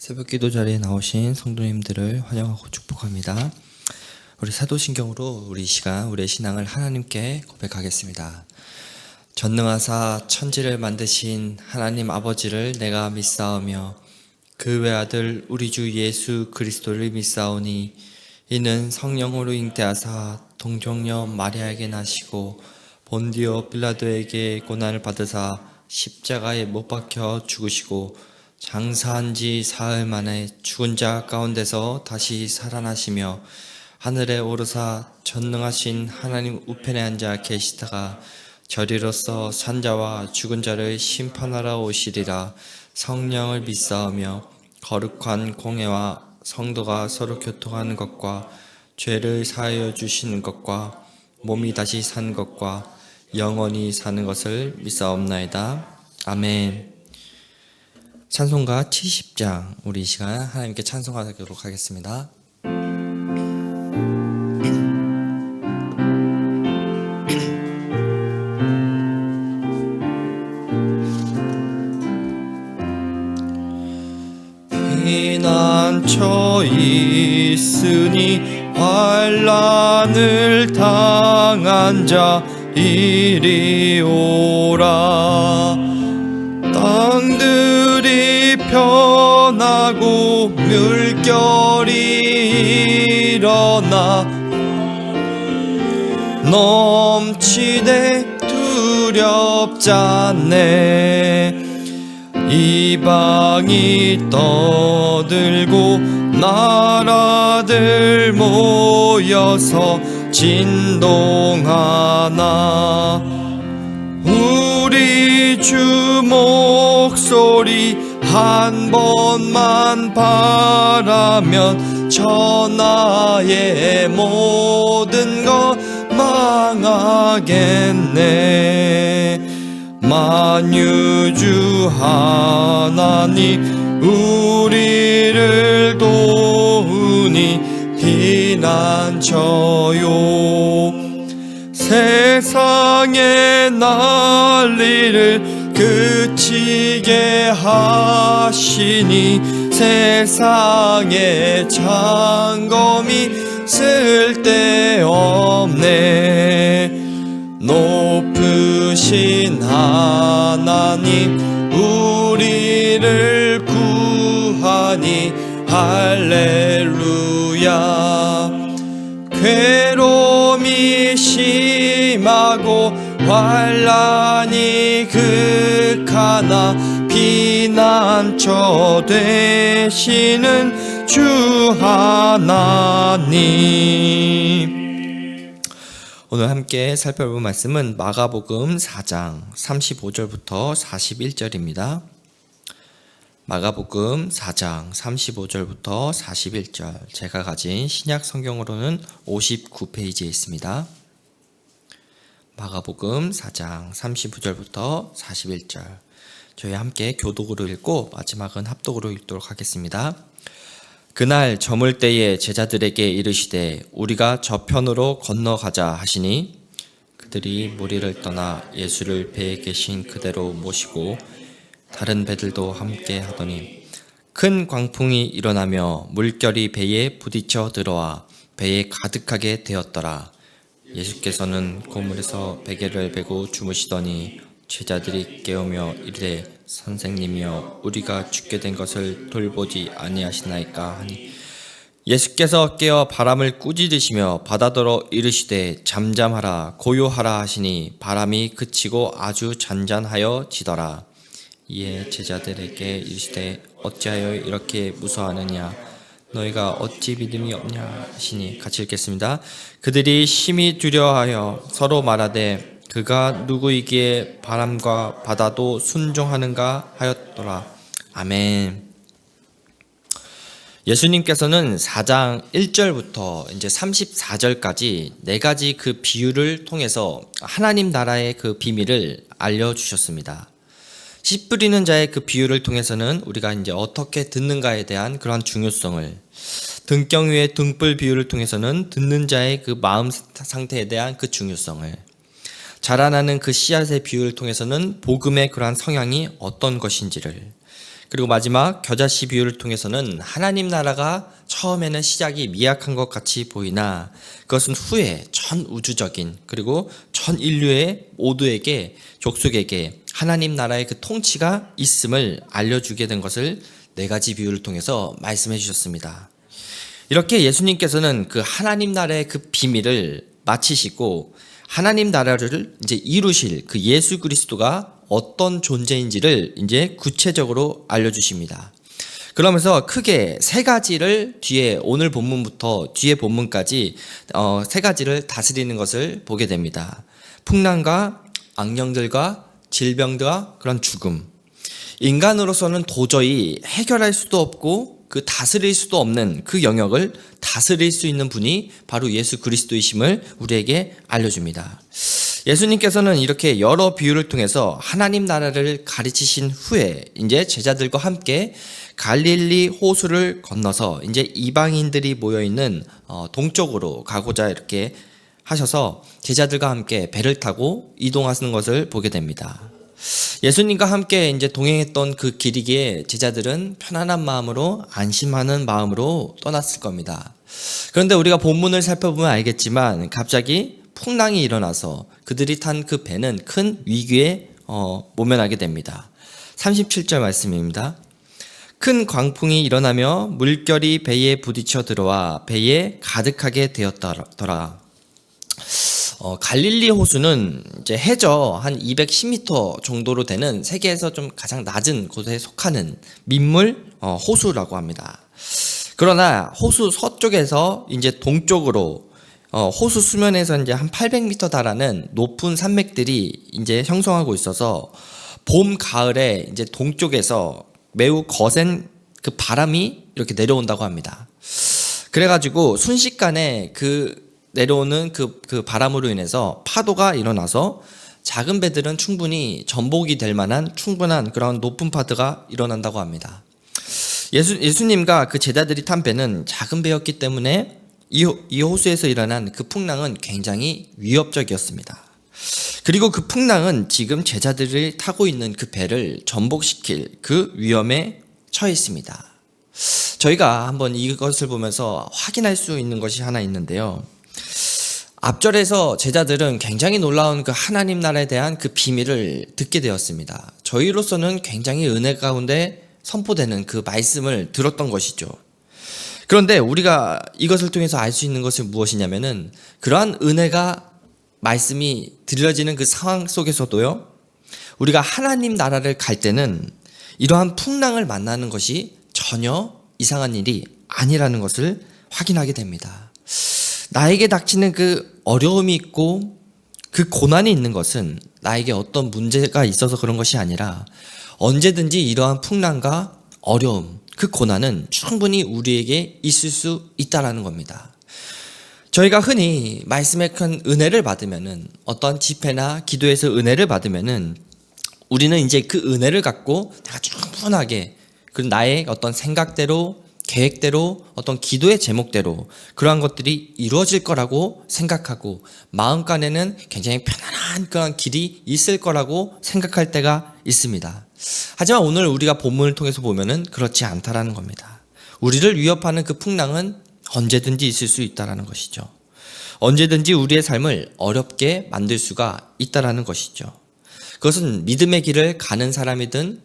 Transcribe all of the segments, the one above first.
새벽기도 자리에 나오신 성도님들을 환영하고 축복합니다. 우리 사도신경으로 우리의 신앙을 하나님께 고백하겠습니다. 전능하사 천지를 만드신 하나님 아버지를 내가 믿사오며 그 외아들 우리 주 예수 그리스도를 믿사오니 이는 성령으로 잉태하사 동정녀 마리아에게 나시고 본디오 빌라도에게 고난을 받으사 십자가에 못 박혀 죽으시고 장사한 지 사흘 만에 죽은 자 가운데서 다시 살아나시며 하늘에 오르사 전능하신 하나님 우편에 앉아 계시다가 저리로서 산자와 죽은 자를 심판하러 오시리라. 성령을 믿사오며 거룩한 공회와 성도가 서로 교통하는 것과 죄를 사하여 주시는 것과 몸이 다시 사는 것과 영원히 사는 것을 믿사옵나이다. 아멘. 찬송가 70장 우리 이 시간 하나님께 찬송하도록 하겠습니다. 피난처 있으니 환난을 당한 자 이리 오라. 땅들이 편하고 물결이 일어나 넘치되 두렵잖네. 이방이 떠들고 나라들 모여서 진동하나 우리 주 목소리 한 번만 바라면 천하의 모든 것 망하겠네. 만유주 하나님 우리를 도우니 피난처요. 세상의 난리를 그치게 하시니 세상의 창검이 쓸데없네. 높으신 하나님 우리를 구하니 할렐루야. 괴로움이 심하고 환난이 극하나 피난처 되시는 주 하나님. 오늘 함께 살펴볼 말씀은 마가복음 4장 35절부터 41절입니다. 마가복음 4장 35절부터 41절, 제가 가진 신약 성경으로는 59페이지에 있습니다. 마가복음 4장 39절부터 41절, 저희 함께 교독으로 읽고 마지막은 합독으로 읽도록 하겠습니다. 그날 저물 때에 제자들에게 이르시되 우리가 저편으로 건너가자 하시니 그들이 무리를 떠나 예수를 배에 계신 그대로 모시고 다른 배들도 함께 하더니 큰 광풍이 일어나며 물결이 배에 부딪혀 들어와 배에 가득하게 되었더라. 예수께서는 고물에서 베개를 베고 주무시더니 제자들이 깨우며 이르되 선생님이여 우리가 죽게 된 것을 돌보지 아니하시나이까 하니 예수께서 깨어 바람을 꾸짖으시며 바다더러 이르시되 잠잠하라 고요하라 하시니 바람이 그치고 아주 잔잔하여 지더라. 이에 제자들에게 이르시되 어찌하여 이렇게 무서워하느냐 너희가 어찌 믿음이 없냐 하시니 같이 읽겠습니다. 그들이 심히 두려워하여 서로 말하되 그가 누구이기에 바람과 바다도 순종하는가 하였더라. 아멘. 예수님께서는 4장 1절부터 이제 34절까지 네 가지 그 비유를 통해서 하나님 나라의 그 비밀을 알려주셨습니다. 씨 뿌리는 자의 그 비유를 통해서는 우리가 이제 어떻게 듣는가에 대한 그러한 중요성을, 등경 위의 등불 비유를 통해서는 듣는 자의 그 마음 상태에 대한 그 중요성을, 자라나는 그 씨앗의 비유를 통해서는 복음의 그러한 성향이 어떤 것인지를, 그리고 마지막 겨자씨 비유를 통해서는 하나님 나라가 처음에는 시작이 미약한 것 같이 보이나 그것은 후에 전 우주적인 그리고 전 인류의 모두에게 족속에게 하나님 나라의 그 통치가 있음을 알려주게 된 것을 네 가지 비유를 통해서 말씀해 주셨습니다. 이렇게 예수님께서는 그 하나님 나라의 그 비밀을 마치시고 하나님 나라를 이제 이루실 그 예수 그리스도가 어떤 존재인지를 이제 구체적으로 알려주십니다. 그러면서 크게 세 가지를 뒤에 오늘 본문부터 뒤에 본문까지 세 가지를 다스리는 것을 보게 됩니다. 풍랑과 악령들과 질병과 그런 죽음. 인간으로서는 도저히 해결할 수도 없고 그 다스릴 수도 없는 그 영역을 다스릴 수 있는 분이 바로 예수 그리스도이심을 우리에게 알려줍니다. 예수님께서는 이렇게 여러 비유를 통해서 하나님 나라를 가르치신 후에 이제 제자들과 함께 갈릴리 호수를 건너서 이제 이방인들이 모여 있는 동쪽으로 가고자 이렇게 하셔서 제자들과 함께 배를 타고 이동하시는 것을 보게 됩니다. 예수님과 함께 이제 동행했던 그 길이기에 제자들은 편안한 마음으로 안심하는 마음으로 떠났을 겁니다. 그런데 우리가 본문을 살펴보면 알겠지만 갑자기 풍랑이 일어나서 그들이 탄 그 배는 큰 위기에 모면하게 됩니다. 37절 말씀입니다. 큰 광풍이 일어나며 물결이 배에 부딪혀 들어와 배에 가득하게 되었더라. 갈릴리 호수는 이제 해저 한 210m 정도로 되는 세계에서 좀 가장 낮은 곳에 속하는 민물 호수라고 합니다. 그러나 호수 서쪽에서 이제 동쪽으로 호수 수면에서 이제 한 800m 달하는 높은 산맥들이 이제 형성하고 있어서 봄, 가을에 이제 동쪽에서 매우 거센 그 바람이 이렇게 내려온다고 합니다. 그래가지고 순식간에 내려오는 그 바람으로 인해서 파도가 일어나서 작은 배들은 충분히 전복이 될 만한 충분한 그런 높은 파도가 일어난다고 합니다. 예수님과 그 제자들이 탄 배는 작은 배였기 때문에 이 호수에서 일어난 그 풍랑은 굉장히 위협적이었습니다. 그리고 그 풍랑은 지금 제자들이 타고 있는 그 배를 전복시킬 그 위험에 처해 있습니다. 저희가 한번 이것을 보면서 확인할 수 있는 것이 하나 있는데요. 앞절에서 제자들은 굉장히 놀라운 그 하나님 나라에 대한 그 비밀을 듣게 되었습니다. 저희로서는 굉장히 은혜 가운데 선포되는 그 말씀을 들었던 것이죠. 그런데 우리가 이것을 통해서 알 수 있는 것은 무엇이냐면은 그러한 은혜가 말씀이 들려지는 그 상황 속에서도요, 우리가 하나님 나라를 갈 때는 이러한 풍랑을 만나는 것이 전혀 이상한 일이 아니라는 것을 확인하게 됩니다. 나에게 닥치는 그 어려움이 있고 그 고난이 있는 것은 나에게 어떤 문제가 있어서 그런 것이 아니라 언제든지 이러한 풍랑과 어려움, 그 고난은 충분히 우리에게 있을 수 있다라는 겁니다. 저희가 흔히 말씀의 큰 은혜를 받으면은 어떤 집회나 기도에서 은혜를 받으면은 우리는 이제 그 은혜를 갖고 내가 충분하게 그 나의 어떤 생각대로 계획대로 어떤 기도의 제목대로 그러한 것들이 이루어질 거라고 생각하고 마음간에는 굉장히 편안한 그런 길이 있을 거라고 생각할 때가 있습니다. 하지만 오늘 우리가 본문을 통해서 보면은 그렇지 않다라는 겁니다. 우리를 위협하는 그 풍랑은 언제든지 있을 수 있다라는 것이죠. 언제든지 우리의 삶을 어렵게 만들 수가 있다라는 것이죠. 그것은 믿음의 길을 가는 사람이든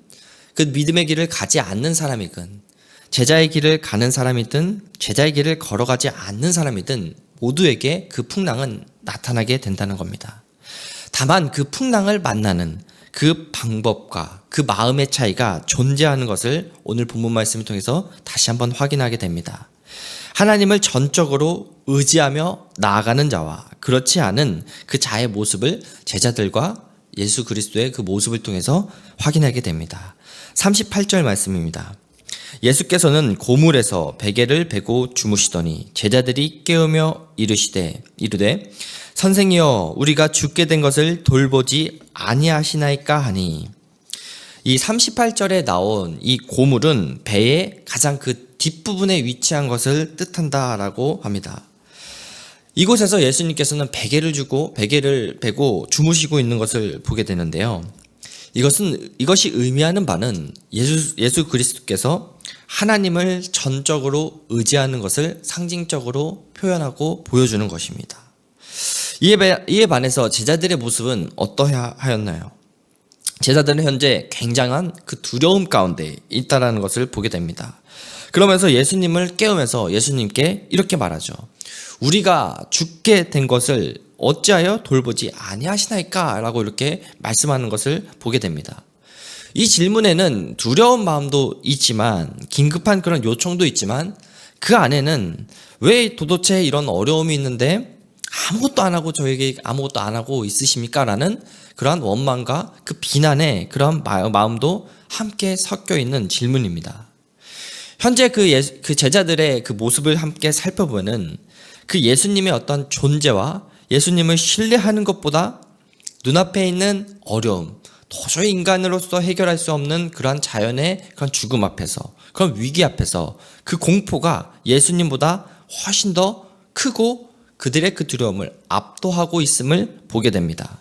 그 믿음의 길을 가지 않는 사람이든 제자의 길을 가는 사람이든 제자의 길을 걸어가지 않는 사람이든 모두에게 그 풍랑은 나타나게 된다는 겁니다. 다만 그 풍랑을 만나는 그 방법과 그 마음의 차이가 존재하는 것을 오늘 본문 말씀을 통해서 다시 한번 확인하게 됩니다. 하나님을 전적으로 의지하며 나아가는 자와 그렇지 않은 그 자의 모습을 제자들과 예수 그리스도의 그 모습을 통해서 확인하게 됩니다. 38절 말씀입니다. 예수께서는 고물에서 베개를 베고 주무시더니 제자들이 깨우며 이르되 선생이여 우리가 죽게 된 것을 돌보지 아니하시나이까 하니, 이 38절에 나온 이 고물은 배의 가장 그 뒷부분에 위치한 것을 뜻한다라고 합니다. 이곳에서 예수님께서는 베개를 베고 주무시고 있는 것을 보게 되는데요. 이것이 의미하는 바는 예수 그리스도께서 하나님을 전적으로 의지하는 것을 상징적으로 표현하고 보여주는 것입니다. 이에 반해서 제자들의 모습은 어떠하였나요? 제자들은 현재 굉장한 그 두려움 가운데 있다라는 것을 보게 됩니다. 그러면서 예수님을 깨우면서 예수님께 이렇게 말하죠. 우리가 죽게 된 것을 어찌하여 돌보지 아니하시나이까? 라고 이렇게 말씀하는 것을 보게 됩니다. 이 질문에는 두려운 마음도 있지만 긴급한 그런 요청도 있지만 그 안에는 왜 도대체 이런 어려움이 있는데 아무것도 안 하고 저에게 아무것도 안 하고 있으십니까? 라는 그러한 원망과 그 비난의 그러한 마음도 함께 섞여 있는 질문입니다. 현재 그 제자들의 그 모습을 함께 살펴보면 그 예수님의 어떤 존재와 예수님을 신뢰하는 것보다 눈앞에 있는 어려움, 도저히 인간으로서 해결할 수 없는 그러한 자연의 그런 죽음 앞에서, 그런 위기 앞에서 그 공포가 예수님보다 훨씬 더 크고 그들의 그 두려움을 압도하고 있음을 보게 됩니다.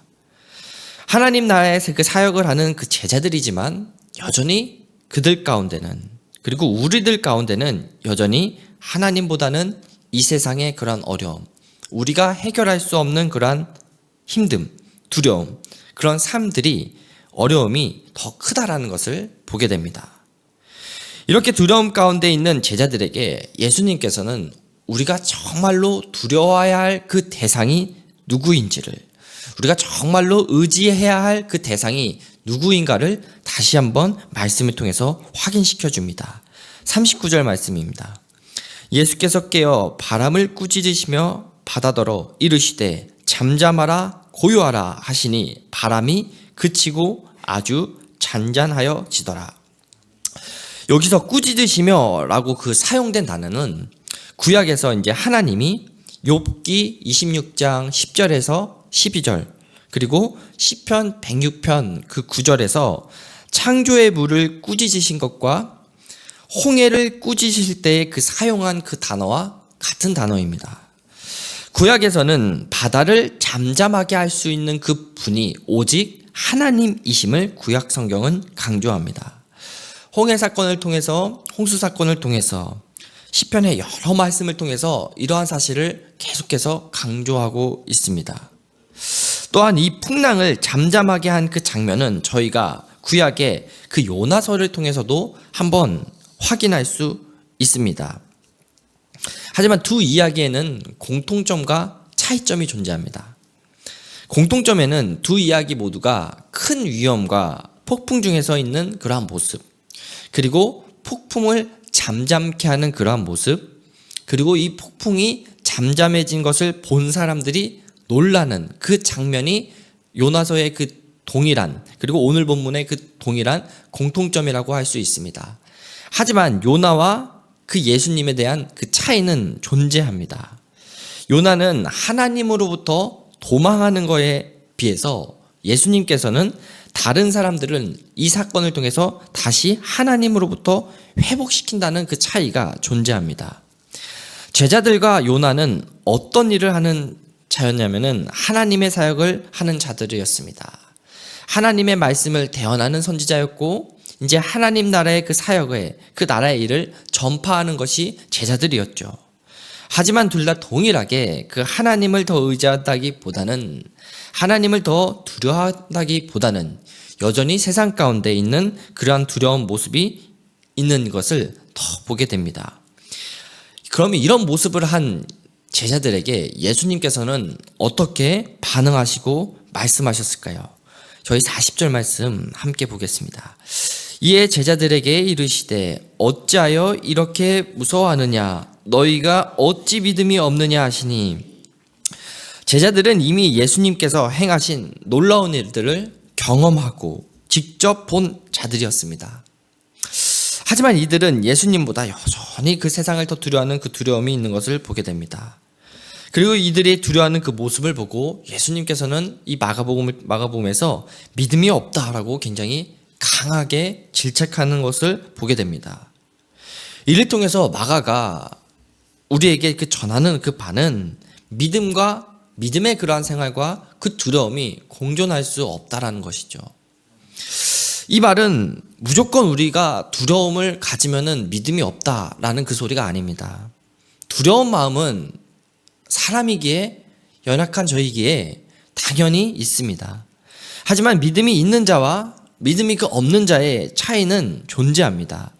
하나님 나라에서 그 사역을 하는 그 제자들이지만 여전히 그들 가운데는, 그리고 우리들 가운데는 여전히 하나님보다는 이 세상의 그런 어려움, 우리가 해결할 수 없는 그러한 힘듦, 두려움, 그런 삶들이 어려움이 더 크다라는 것을 보게 됩니다. 이렇게 두려움 가운데 있는 제자들에게 예수님께서는 우리가 정말로 두려워해야 할 그 대상이 누구인지를, 우리가 정말로 의지해야 할 그 대상이 누구인가를 다시 한번 말씀을 통해서 확인시켜 줍니다. 39절 말씀입니다. 예수께서 깨어 바람을 꾸짖으시며 바다더러 이르시되 잠잠하라 고요하라 하시니 바람이 그치고 아주 잔잔하여지더라. 여기서 꾸짖으시며 라고 그 사용된 단어는 구약에서 이제 하나님이 욥기 26장 10절에서 12절 그리고 시편 106편 그 9절에서 창조의 물을 꾸짖으신 것과 홍해를 꾸짖으실 때에 그 사용한 그 단어와 같은 단어입니다. 구약에서는 바다를 잠잠하게 할 수 있는 그 분이 오직 하나님이심을 구약 성경은 강조합니다. 홍해 사건을 통해서, 홍수 사건을 통해서, 시편의 여러 말씀을 통해서 이러한 사실을 계속해서 강조하고 있습니다. 또한 이 풍랑을 잠잠하게 한 그 장면은 저희가 구약의 그 요나서를 통해서도 한번 확인할 수 있습니다. 하지만 두 이야기에는 공통점과 차이점이 존재합니다. 공통점에는 두 이야기 모두가 큰 위험과 폭풍 중에서 있는 그러한 모습, 그리고 폭풍을 잠잠케 하는 그러한 모습, 그리고 이 폭풍이 잠잠해진 것을 본 사람들이 놀라는 그 장면이 요나서의 그 동일한, 그리고 오늘 본문의 그 동일한 공통점이라고 할 수 있습니다. 하지만 요나와 그 예수님에 대한 그 차이는 존재합니다. 요나는 하나님으로부터 도망하는 것에 비해서 예수님께서는 다른 사람들은 이 사건을 통해서 다시 하나님으로부터 회복시킨다는 그 차이가 존재합니다. 제자들과 요나는 어떤 일을 하는 자였냐면은 하나님의 사역을 하는 자들이었습니다. 하나님의 말씀을 대언하는 선지자였고 이제 하나님 나라의 그 사역에 그 나라의 일을 전파하는 것이 제자들이었죠. 하지만 둘 다 동일하게 그 하나님을 더 의지한다기보다는, 하나님을 더 두려워한다기보다는 여전히 세상 가운데 있는 그러한 두려운 모습이 있는 것을 더 보게 됩니다. 그러면 이런 모습을 한 제자들에게 예수님께서는 어떻게 반응하시고 말씀하셨을까요? 저희 40절 말씀 함께 보겠습니다. 이에 제자들에게 이르시되 어찌하여 이렇게 무서워하느냐, 너희가 어찌 믿음이 없느냐 하시니, 제자들은 이미 예수님께서 행하신 놀라운 일들을 경험하고 직접 본 자들이었습니다. 하지만 이들은 예수님보다 여전히 그 세상을 더 두려워하는 그 두려움이 있는 것을 보게 됩니다. 그리고 이들이 두려워하는 그 모습을 보고 예수님께서는 이 마가복음에서 믿음이 없다라고 굉장히 강하게 질책하는 것을 보게 됩니다. 이를 통해서 마가가 우리에게 그 전하는 그 바는 믿음의 그러한 생활과 그 두려움이 공존할 수 없다라는 것이죠. 이 말은 무조건 우리가 두려움을 가지면은 믿음이 없다라는 그 소리가 아닙니다. 두려운 마음은 사람이기에, 연약한 저이기에 당연히 있습니다. 하지만 믿음이 있는 자와 믿음이 없는 자의 차이는 존재합니다.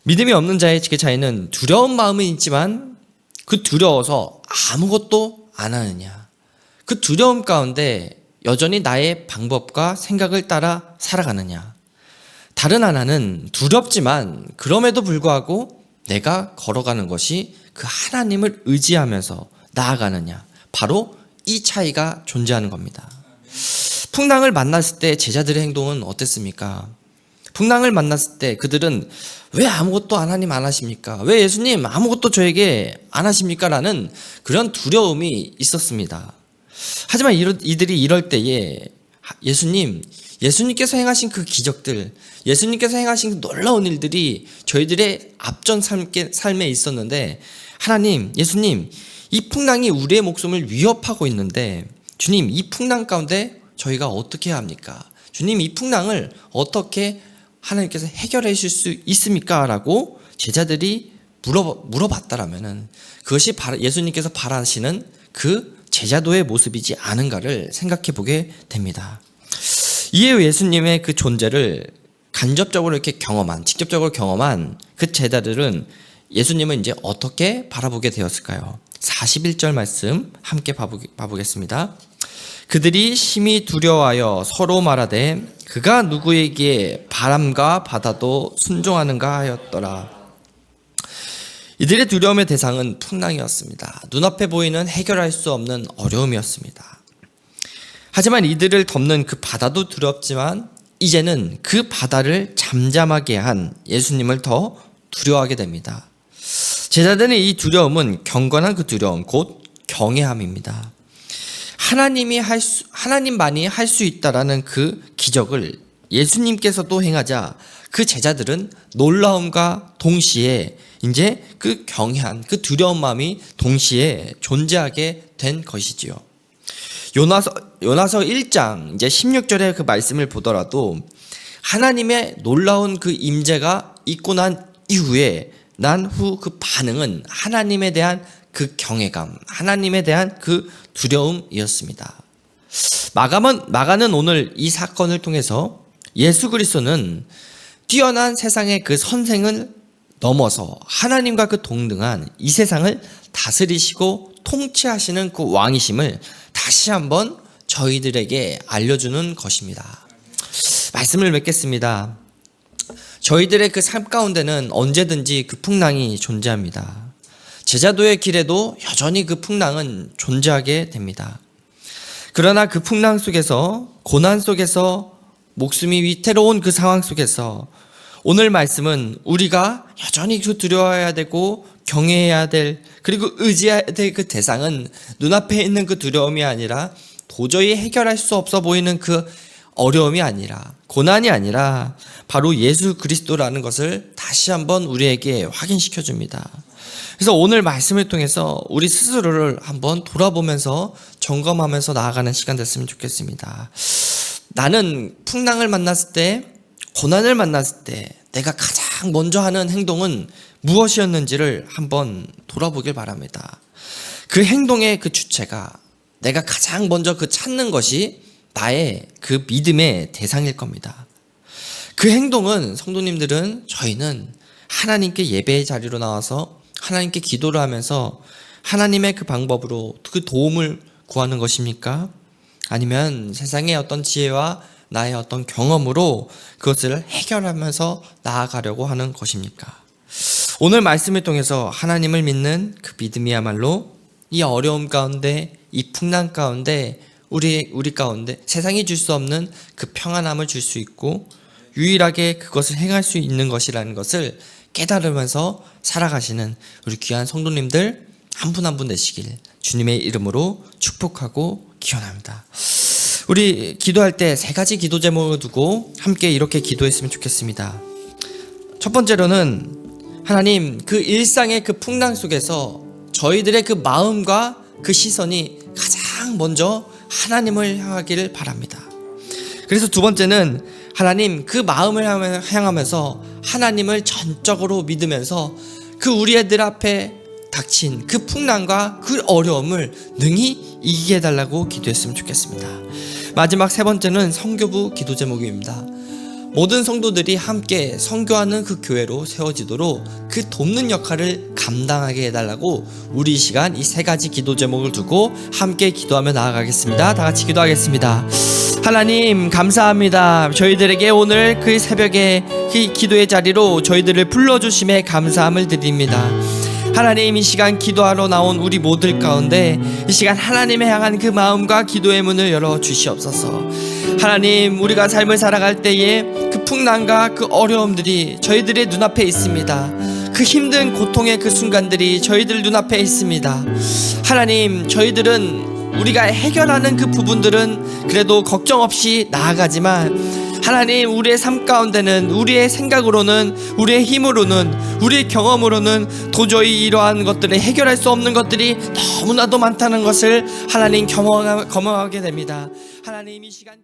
믿음이 없는 자의 그 차이는 두려운 마음은 있지만 그 두려워서 아무것도 안 하느냐, 그 두려움 가운데 여전히 나의 방법과 생각을 따라 살아가느냐. 다른 하나는 두렵지만 그럼에도 불구하고 내가 걸어가는 것이 그 하나님을 의지하면서 나아가느냐. 바로 이 차이가 존재하는 겁니다. 풍랑을 만났을 때 제자들의 행동은 어땠습니까? 풍랑을 만났을 때 그들은 왜 아무것도 하나님 안 하십니까? 왜 예수님 아무것도 저에게 안 하십니까? 라는 그런 두려움이 있었습니다. 하지만 이들이 이럴 때에 예수님께서 행하신 그 기적들, 예수님께서 행하신 그 놀라운 일들이 저희들의 앞전 삶에 있었는데, 하나님, 예수님, 이 풍랑이 우리의 목숨을 위협하고 있는데 주님, 이 풍랑 가운데 저희가 어떻게 해야 합니까? 주님, 이 풍랑을 어떻게 하나님께서 해결해 주실 수 있습니까? 라고 제자들이 물어봤다라면은 그것이 예수님께서 바라시는 그 제자도의 모습이지 않은가를 생각해 보게 됩니다. 이에 예수님의 그 존재를 간접적으로 이렇게 직접적으로 경험한 그 제자들은 예수님을 이제 어떻게 바라보게 되었을까요? 41절 말씀 함께 봐보겠습니다. 그들이 심히 두려워하여 서로 말하되 그가 누구에게 바람과 바다도 순종하는가 하였더라. 이들의 두려움의 대상은 풍랑이었습니다. 눈앞에 보이는 해결할 수 없는 어려움이었습니다. 하지만 이들을 덮는 그 바다도 두렵지만 이제는 그 바다를 잠잠하게 한 예수님을 더 두려워하게 됩니다. 제자들의 이 두려움은 경건한 그 두려움, 곧 경외함입니다. 하나님만이 할 수 있다라는 그 기적을 예수님께서도 행하자 그 제자들은 놀라움과 동시에 이제 그 경외한 그 두려운 마음이 동시에 존재하게 된 것이지요. 요나서 1장 이제 16절의 그 말씀을 보더라도 하나님의 놀라운 그 임재가 있고 난 이후에 난 후 그 반응은 하나님에 대한 그 경외감, 하나님에 대한 그 두려움이었습니다. 마가는 오늘 이 사건을 통해서 예수 그리스도는 뛰어난 세상의 그 선생을 넘어서 하나님과 그 동등한 이 세상을 다스리시고 통치하시는 그 왕이심을 다시 한번 저희들에게 알려주는 것입니다. 말씀을 맺겠습니다. 저희들의 그 삶 가운데는 언제든지 그 풍랑이 존재합니다. 제자도의 길에도 여전히 그 풍랑은 존재하게 됩니다. 그러나 그 풍랑 속에서, 고난 속에서, 목숨이 위태로운 그 상황 속에서 오늘 말씀은 우리가 여전히 그 두려워해야 되고 경외해야 될, 그리고 의지해야 될 그 대상은 눈앞에 있는 그 두려움이 아니라 도저히 해결할 수 없어 보이는 그 어려움이 아니라, 고난이 아니라 바로 예수 그리스도라는 것을 다시 한번 우리에게 확인시켜 줍니다. 그래서 오늘 말씀을 통해서 우리 스스로를 한번 돌아보면서 점검하면서 나아가는 시간 됐으면 좋겠습니다. 나는 풍랑을 만났을 때, 고난을 만났을 때 내가 가장 먼저 하는 행동은 무엇이었는지를 한번 돌아보길 바랍니다. 그 행동의 그 주체가, 내가 가장 먼저 그 찾는 것이 나의 그 믿음의 대상일 겁니다. 그 행동은, 성도님들은, 저희는 하나님께 예배의 자리로 나와서 하나님께 기도를 하면서 하나님의 그 방법으로 그 도움을 구하는 것입니까? 아니면 세상의 어떤 지혜와 나의 어떤 경험으로 그것을 해결하면서 나아가려고 하는 것입니까? 오늘 말씀을 통해서 하나님을 믿는 그 믿음이야말로 이 어려움 가운데, 이 풍랑 가운데, 우리 가운데 세상이 줄 수 없는 그 평안함을 줄 수 있고 유일하게 그것을 행할 수 있는 것이라는 것을 깨달으면서 살아가시는 우리 귀한 성도님들 한 분 한 분 되시길 주님의 이름으로 축복하고 기원합니다. 우리 기도할 때 세 가지 기도 제목을 두고 함께 이렇게 기도했으면 좋겠습니다. 첫 번째로는 하나님, 그 일상의 그 풍랑 속에서 저희들의 그 마음과 그 시선이 가장 먼저 하나님을 향하기를 바랍니다. 그래서 두 번째는 하나님 그 마음을 향하면서 하나님을 전적으로 믿으면서 그 우리 애들 앞에 닥친 그 풍랑과 그 어려움을 능히 이기게 해달라고 기도했으면 좋겠습니다. 마지막 세 번째는 성교부 기도 제목입니다. 모든 성도들이 함께 선교하는 그 교회로 세워지도록 그 돕는 역할을 감당하게 해달라고 우리 이 시간 이 세 가지 기도 제목을 두고 함께 기도하며 나아가겠습니다. 다 같이 기도하겠습니다. 하나님 감사합니다. 저희들에게 오늘 그 새벽에 그 기도의 자리로 저희들을 불러주심에 감사함을 드립니다. 하나님 이 시간 기도하러 나온 우리 모두 가운데 이 시간 하나님을 향한 그 마음과 기도의 문을 열어 주시옵소서. 하나님 우리가 삶을 살아갈 때에 그 풍랑과 그 어려움들이 저희들의 눈앞에 있습니다. 그 힘든 고통의 그 순간들이 저희들 눈앞에 있습니다. 하나님 저희들은 우리가 해결하는 그 부분들은 그래도 걱정 없이 나아가지만 하나님 우리의 삶 가운데는 우리의 생각으로는 우리의 힘으로는 우리의 경험으로는 도저히 이러한 것들을 해결할 수 없는 것들이 너무나도 많다는 것을 하나님 경험하게 됩니다. 하나님 이 시간